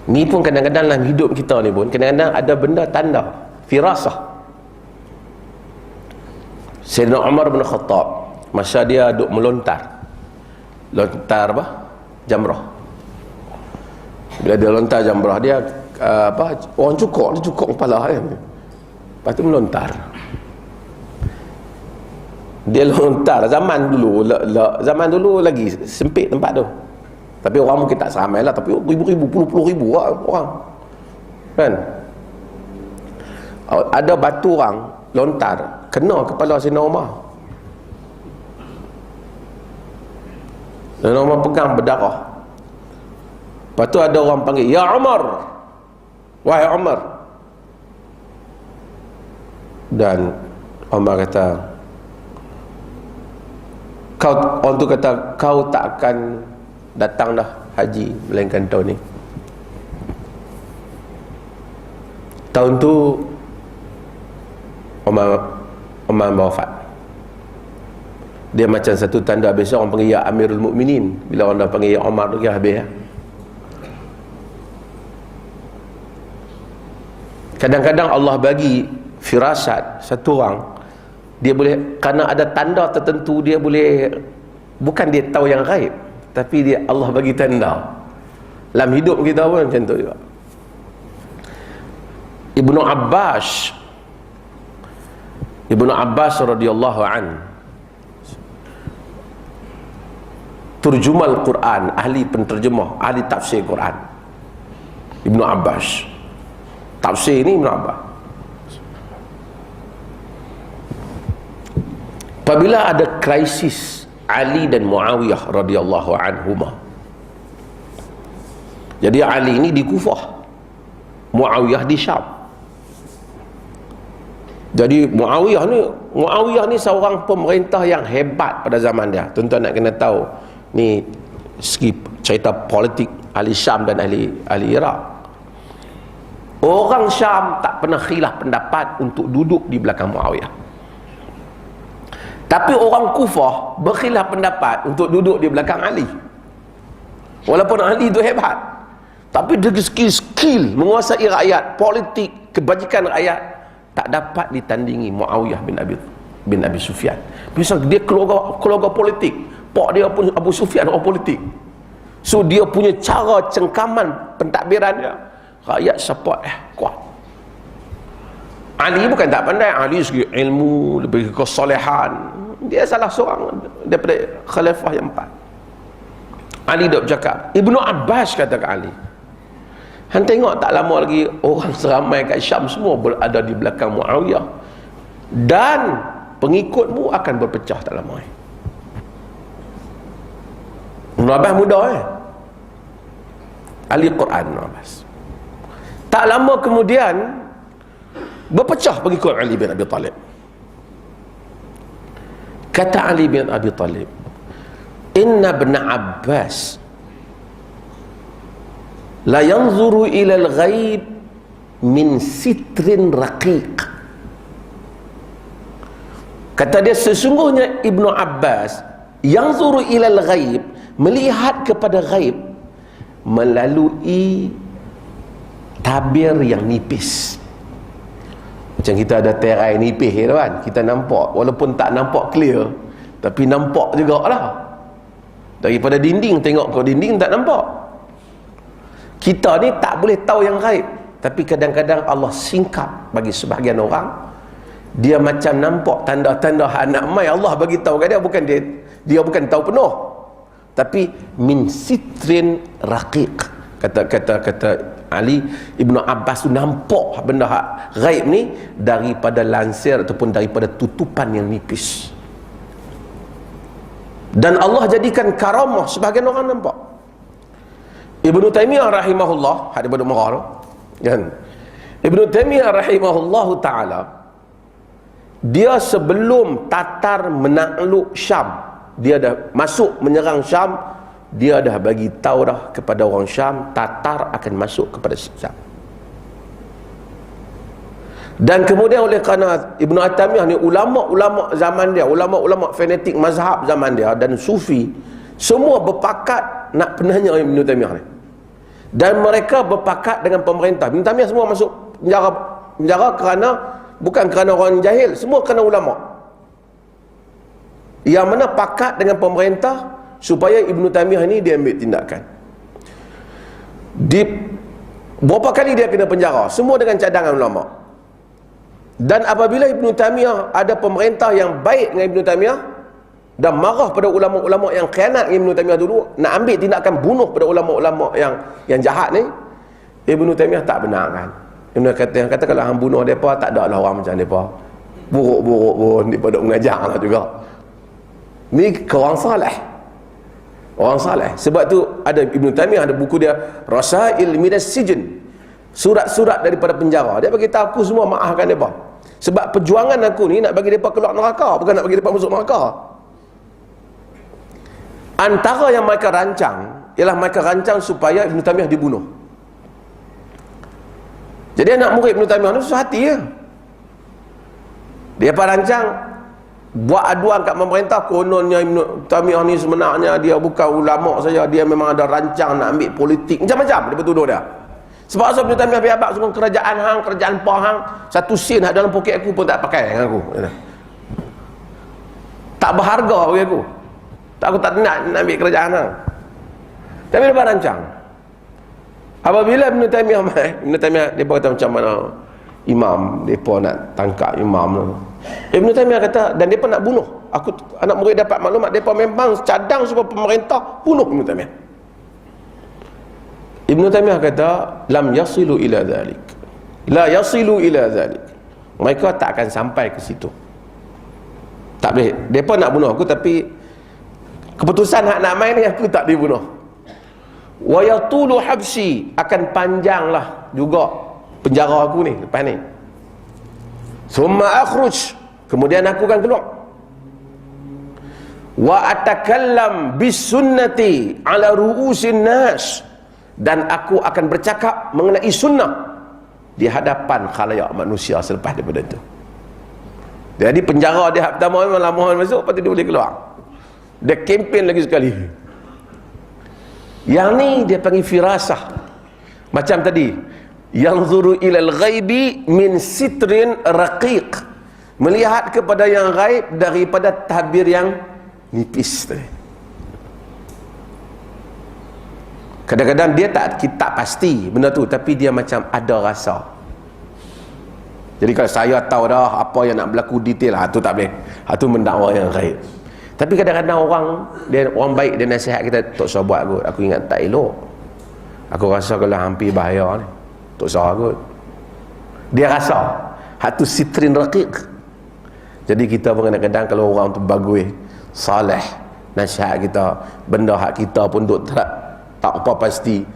Ni pun kadang-kadang dalam hidup kita ni pun kadang-kadang ada benda tanda firasah. Sayyidina Umar bin Khattab masa dia duk melontar apa? Jamrah. Bila dia lontar jamrah dia orang dia cukup kepala kan. Lepas tu melontar. Dia lontar zaman dulu lagi sempit tempat tu. Tapi orang mungkin tak seramai lah, tapi ribu-ribu, puluh ribu orang kan. Ada batu orang lontar kena kepala Sayyidina Umar. Sayyidina Umar pegang berdarah. Lepas tu ada orang panggil, "Ya Umar, wahai Umar." Dan Umar kata, orang tu kata, "Kau tak akan datang dah haji melainkan tahun ni." Tahun tu Umar wafat. Dia macam satu tanda biasa orang panggil ya Amirul Mukminin. Bila orang dah panggil ya Umar tu kira habis ya. Kadang-kadang Allah bagi firasat satu orang, dia boleh, kerana ada tanda tertentu dia boleh, bukan dia tahu yang gaib, tapi dia Allah bagi tanda. Dalam hidup kita pun macam tu juga. Ibnu Abbas radhiyallahu an, turjumal Quran, ahli penterjemah, ahli tafsir Quran. Ibnu Abbas, tafsir ini Ibnu Abbas. Apabila ada krisis Ali dan Muawiyah radhiyallahu anhuma. Jadi Ali ini di Kufah, Muawiyah di Syam. Jadi Muawiyah ni seorang pemerintah yang hebat pada zaman dia. Tuan-tuan nak kena tahu ni segi cerita politik ahli Syam dan ahli Iraq. Orang Syam tak pernah khilaf pendapat untuk duduk di belakang Muawiyah. Tapi orang Kufah berkhilaf pendapat untuk duduk di belakang Ali. Walaupun Ali itu hebat, tapi dari segi skill menguasai rakyat, politik, kebajikan rakyat, tak dapat ditandingi Muawiyah bin Abi Sufyan. Misal dia keluarga politik, pak dia pun Abu Sufyan orang politik. So dia punya cara cengkaman pentadbiran dia, rakyat support kuat. Ali bukan tak pandai, Ali segi ilmu, lebih kesolehan. Dia salah seorang daripada khalifah yang 4. Ali dok bercakap, Ibnu Abbas kata ke Ali, "Han tengok tak lama lagi orang seramai kat Syam semua berada di belakang Muawiyah, dan pengikutmu akan berpecah tak lama." Ibnu Abbas muda ahli Quran Ibnu Abbas. Tak lama kemudian berpecah pengikut Ali bin Abi Talib. Kata Ali bin Abi Talib, "Inna ibn Abbas la yanzuru ila al-ghaib min sitrin raqiq." Kata dia, sesungguhnya Ibnu Abbas yanzuru ila al-ghaib, melihat kepada ghaib melalui tabir yang nipis. Macam kita ada terai nipis kan, kita nampak, walaupun tak nampak clear, tapi nampak juga lah. Daripada dinding, tengok ke dinding tak nampak. Kita ni tak boleh tahu yang gaib, tapi kadang-kadang Allah singkap bagi sebahagian orang. Dia macam nampak tanda-tanda anak mai, Allah bagi tahu kat dia, bukan dia bukan tahu penuh, tapi min sitrin raqiq. Kata Ali, Ibnu Abbas tu nampak benda gaib ni daripada lansir ataupun daripada tutupan yang nipis. Dan Allah jadikan karamah sebahagian orang nampak. Ibnu Taimiyah rahimahullah, hadis pada Marah kan. Ibnu Taimiyah rahimahullah taala, dia sebelum Tatar menakluk Syam, dia dah masuk menyerang Syam, dia dah bagi tahu dah kepada orang Syam, Tatar akan masuk kepada Syam. Dan kemudian oleh kerana Ibnu Taimiyah ni ulama-ulama zaman dia, ulama-ulama fanatik mazhab zaman dia dan sufi, semua berpakat nak penanya Ibnu Taimiyah ni. Dan mereka berpakat dengan pemerintah. Ibn Taymiyah semua masuk penjara kerana, bukan kerana orang jahil, semua kerana ulama yang mana pakat dengan pemerintah supaya Ibn Taymiyah ni dia ambil tindakan. Berapa kali dia kena penjara, semua dengan cadangan ulama. Dan apabila Ibn Taymiyah ada pemerintah yang baik dengan Ibn Taymiyah dan marah pada ulama-ulama yang khianat dengan Ibn Taymiyah dulu, nak ambil tindakan bunuh pada ulama-ulama yang jahat ni, Ibn Taymiyah tak benarkan. Ibn Taymiyah kata kalau hang bunuh mereka, tak ada lah orang macam mereka, buruk-buruk pun mereka duk mengajar lah juga. Ni orang saleh, orang saleh. Sebab tu ada Ibn Taymiyah ada buku dia Rasail Minas Sijn, surat-surat daripada penjara. Dia bagi tahu aku semua maafkan mereka, sebab perjuangan aku ni nak bagi mereka keluar neraka, bukan nak bagi mereka masuk neraka. Antara yang mereka rancang ialah mereka rancang supaya Ibn Taymiyah dibunuh. Jadi anak murid Ibn Taymiyah ni susah hati ya. Dia rancang buat aduan kat pemerintah, kononnya Ibn Taymiyah ni sebenarnya dia bukan ulama saja, dia memang ada rancang nak ambil politik, macam-macam dia bertuduh dia. Sebab asal Ibn Taymiyah biar semua kerajaan hang, kerajaan pa hang, satu sen dalam poket aku pun tak pakai dengan aku. Tak berharga bagi aku. Aku tak nak ambil kerajaan hang. Tapi dia rancang. Apabila Ibn Taymiyah dia kata macam mana imam, mereka nak tangkap imam tu. Ibn Taymiyah kata, dan mereka nak bunuh aku. Anak murid dapat maklumat mereka memang cadang supaya pemerintah bunuh Ibn Taymiyah. Ibn Taymiyah kata, lam yasilu ila dhalik, la yasilu ila dhalik, mereka tak akan sampai ke situ. Tak boleh. Mereka nak bunuh aku, tapi keputusan hak nak main ni aku tak dibunuh. Wa yatulu habsi, akan panjanglah juga penjara aku ni lepas ni. Summa akhruj, kemudian aku akan keluar. Wa atakallam bis sunnati ala ru'usin nas, dan aku akan bercakap mengenai sunnah di hadapan khalayak manusia selepas daripada itu. Jadi penjara dia pertama memang lama masuk, lepas tu dia boleh keluar. Dia kempen lagi sekali. Yang ni dia panggil firasah. Macam tadi, yanzuru ilal ghaibi min sitrin raqiq, melihat kepada yang gaib daripada tabir yang nipis tadi. Kadang-kadang dia tak pasti benda tu, tapi dia macam ada rasa. Jadi kalau saya tahu dah apa yang nak berlaku detail, tu tak boleh. Tu mendakwa yang gaib. Tapi kadang-kadang orang baik dia nasihat kita, tak usah buat kot, aku ingat tak elok, aku rasa kalau hampir bahaya ni, tak usah kot. Dia rasa tu sitrin raqiq. Jadi kita pun kadang-kadang kalau orang tu bagus, saleh, nasihat kita, benda hak kita pun tak apa pasti,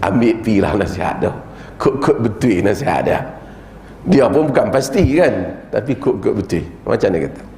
ambil pilah nasihat dia, kut-kut betul nasihat dia. Dia pun bukan pasti kan, tapi kut-kut betul. Macam mana kata?